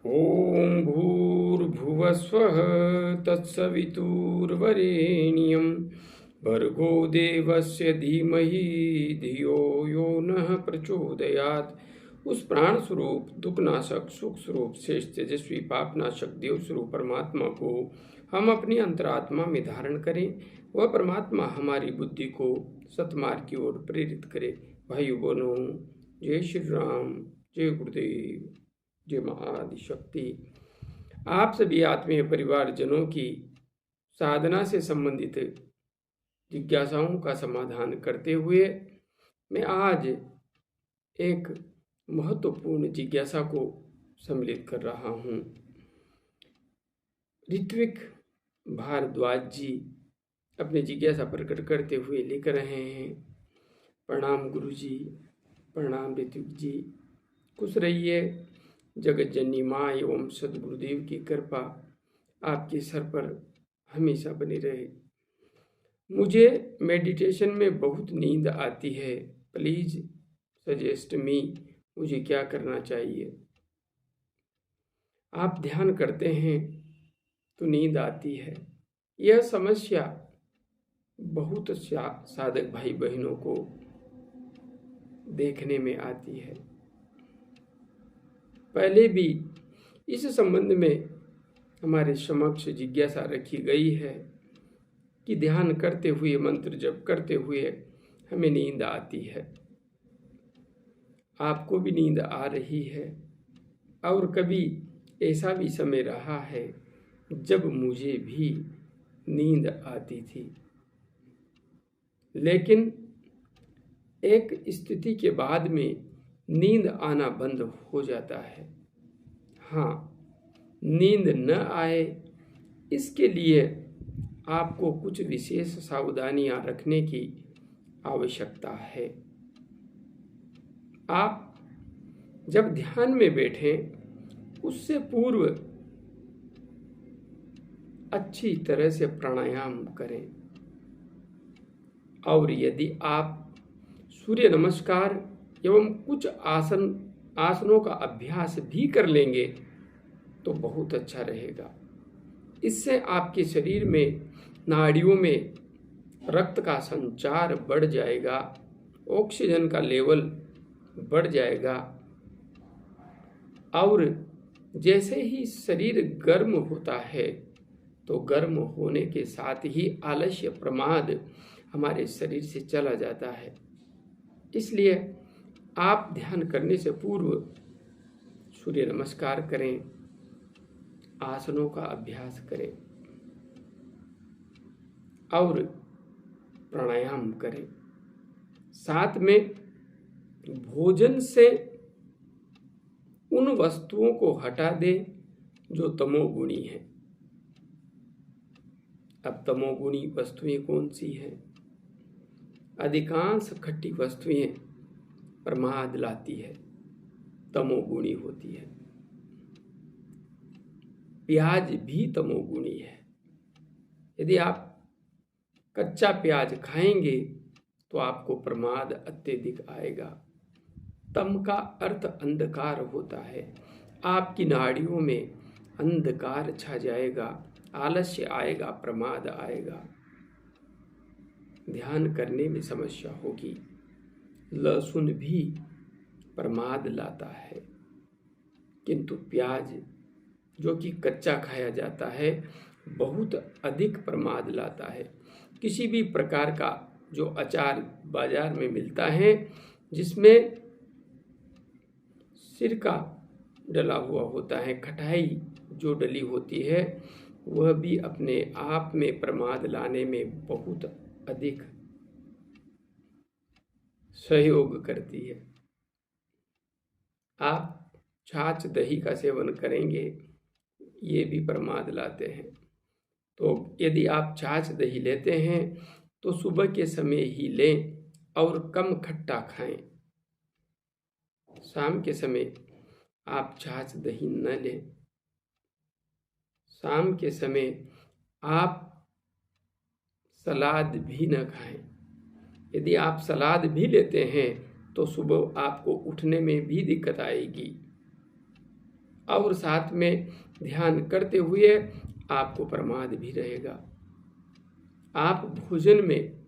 ॐ भूर्भुवस्वः तत्सवितुर्वरेण्यं भर्गो देवस्य धीमहि धियो यो नः प्रचोदयात्। उस प्राण स्वरूप दुखनाशक सुख स्वरूप शेष तेजस्वी पापनाशक देव स्वरूप परमात्मा को हम अपनी अंतरात्मा में धारण करें। वह परमात्मा हमारी बुद्धि को सतमार्ग की ओर प्रेरित करे। भाइयों बहनों, जय श्री राम, जय गुरुदेव, जय महाआदिशक्ति। आप सभी आत्मीय परिवारजनों की साधना से संबंधित जिज्ञासाओं का समाधान करते हुए मैं आज एक महत्वपूर्ण जिज्ञासा को सम्मिलित कर रहा हूँ। ऋत्विक भारद्वाज जी अपने जिज्ञासा प्रकट करते हुए लिख रहे हैं। प्रणाम गुरु जी, प्रणाम ऋत्विक जी, खुश रहिए। जगत जननी माँ एवं सदगुरुदेव की कृपा आपके सर पर हमेशा बनी रहे। मुझे मेडिटेशन में बहुत नींद आती है, प्लीज सजेस्ट मी, मुझे क्या करना चाहिए। आप ध्यान करते हैं तो नींद आती है। यह समस्या बहुत साधक भाई बहनों को देखने में आती है। पहले भी इस संबंध में हमारे समक्ष जिज्ञासा रखी गई है कि ध्यान करते हुए, मंत्र जप करते हुए हमें नींद आती है। आपको भी नींद आ रही है और कभी ऐसा भी समय रहा है जब मुझे भी नींद आती थी, लेकिन एक स्थिति के बाद में नींद आना बंद हो जाता है। हाँ, नींद न आए इसके लिए आपको कुछ विशेष सावधानियां रखने की आवश्यकता है। आप जब ध्यान में बैठें उससे पूर्व अच्छी तरह से प्राणायाम करें, और यदि आप सूर्य नमस्कार एवं कुछ आसनों का अभ्यास भी कर लेंगे तो बहुत अच्छा रहेगा। इससे आपके शरीर में नाड़ियों में रक्त का संचार बढ़ जाएगा, ऑक्सीजन का लेवल बढ़ जाएगा, और जैसे ही शरीर गर्म होता है तो गर्म होने के साथ ही आलस्य प्रमाद हमारे शरीर से चला जाता है। इसलिए आप ध्यान करने से पूर्व सूर्य नमस्कार करें, आसनों का अभ्यास करें और प्राणायाम करें। साथ में भोजन से उन वस्तुओं को हटा दें जो तमोगुणी हैं। अब तमोगुणी वस्तुएं कौन सी हैं? अधिकांश खट्टी वस्तुएं प्रमाद लाती है, तमोगुणी होती है। प्याज भी तमोगुणी है। यदि आप कच्चा प्याज खाएंगे तो आपको प्रमाद अत्यधिक आएगा। तम का अर्थ अंधकार होता है। आपकी नाड़ियों में अंधकार छा जाएगा, आलस्य आएगा, प्रमाद आएगा, ध्यान करने में समस्या होगी। लहसुन भी प्रमाद लाता है, किंतु प्याज जो कि कच्चा खाया जाता है बहुत अधिक प्रमाद लाता है। किसी भी प्रकार का जो अचार बाजार में मिलता है जिसमें सिरका डला हुआ होता है, खटाई जो डली होती है, वह भी अपने आप में प्रमाद लाने में बहुत अधिक सहयोग करती है। आप छाछ दही का सेवन करेंगे, ये भी प्रमाद लाते हैं। तो यदि आप छाछ दही लेते हैं तो सुबह के समय ही लें और कम खट्टा खाएं। शाम के समय आप छाछ दही न लें। शाम के समय आप सलाद भी न खाएं। यदि आप सलाद भी लेते हैं तो सुबह आपको उठने में भी दिक्कत आएगी। और साथ में ध्यान करते हुए आपको प्रमाद भी रहेगा। आप भोजन में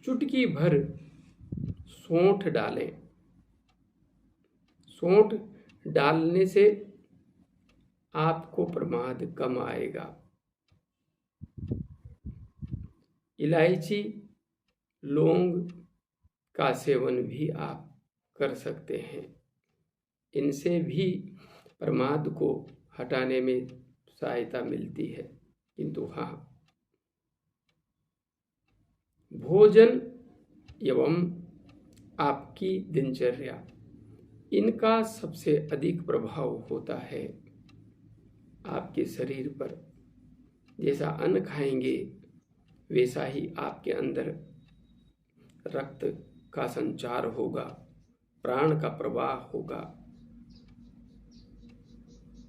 चुटकी भर सौंठ डालें। सौंठ डालने से आपको प्रमाद कम आएगा। इलायची, लौंग का सेवन भी आप कर सकते हैं। इनसे भी प्रमाद को हटाने में सहायता मिलती है। किंतु हाँ, भोजन एवं आपकी दिनचर्या, इनका सबसे अधिक प्रभाव होता है आपके शरीर पर। जैसा अन्न खाएंगे वैसा ही आपके अंदर रक्त का संचार होगा, प्राण का प्रवाह होगा,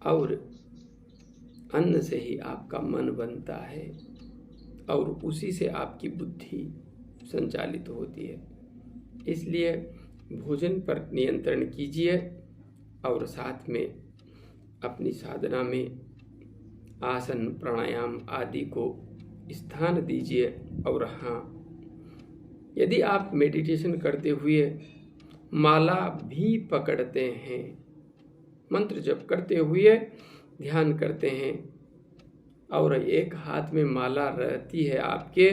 और अन्न से ही आपका मन बनता है और उसी से आपकी बुद्धि संचालित होती है। इसलिए भोजन पर नियंत्रण कीजिए और साथ में अपनी साधना में आसन, प्राणायाम आदि को स्थान दीजिए। और हाँ, यदि आप मेडिटेशन करते हुए माला भी पकड़ते हैं, मंत्र जप करते हुए ध्यान करते हैं और एक हाथ में माला रहती है आपके,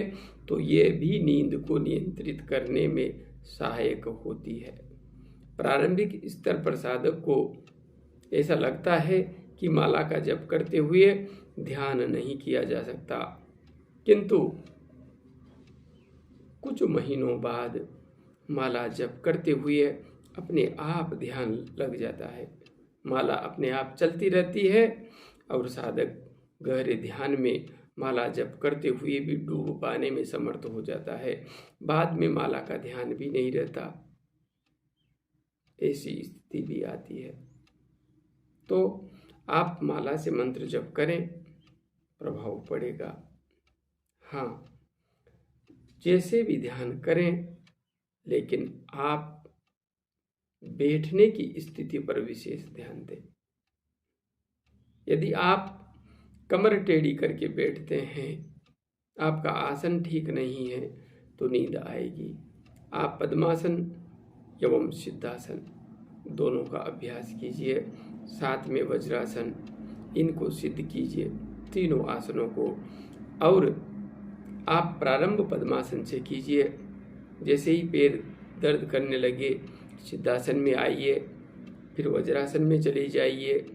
तो ये भी नींद को नियंत्रित करने में सहायक होती है। प्रारंभिक स्तर पर साधक को ऐसा लगता है कि माला का जप करते हुए ध्यान नहीं किया जा सकता, किंतु कुछ महीनों बाद माला जप करते हुए अपने आप ध्यान लग जाता है। माला अपने आप चलती रहती है और साधक गहरे ध्यान में माला जप करते हुए भी डूब पाने में समर्थ हो जाता है। बाद में माला का ध्यान भी नहीं रहता, ऐसी स्थिति भी आती है। तो आप माला से मंत्र जप करें, प्रभाव पड़ेगा। हाँ, जैसे भी ध्यान करें, लेकिन आप बैठने की स्थिति पर विशेष ध्यान दें। यदि आप कमर टेढ़ी करके बैठते हैं, आपका आसन ठीक नहीं है, तो नींद आएगी। आप पद्मासन एवं सिद्धासन दोनों का अभ्यास कीजिए, साथ में वज्रासन, इनको सिद्ध कीजिए, तीनों आसनों को। और आप प्रारंभ पद्मासन से कीजिए। जैसे ही पैर दर्द करने लगे, सिद्धासन में आइए, फिर वज्रासन में चले जाइए।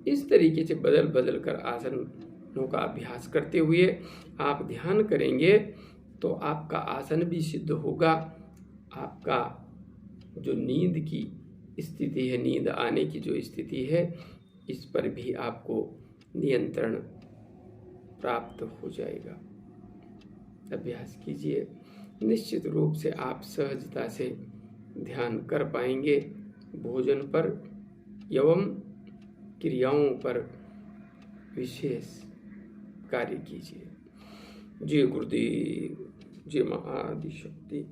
इस तरीके से बदल बदल कर आसनों का अभ्यास करते हुए आप ध्यान करेंगे तो आपका आसन भी सिद्ध होगा। आपका जो नींद की स्थिति है, नींद आने की जो स्थिति है, इस पर भी आपको नियंत्रण प्राप्त हो जाएगा। अभ्यास कीजिए, निश्चित रूप से आप सहजता से ध्यान कर पाएंगे। भोजन पर एवं क्रियाओं पर विशेष कार्य कीजिए। जय गुरुदेव, जय महाआदि शक्ति।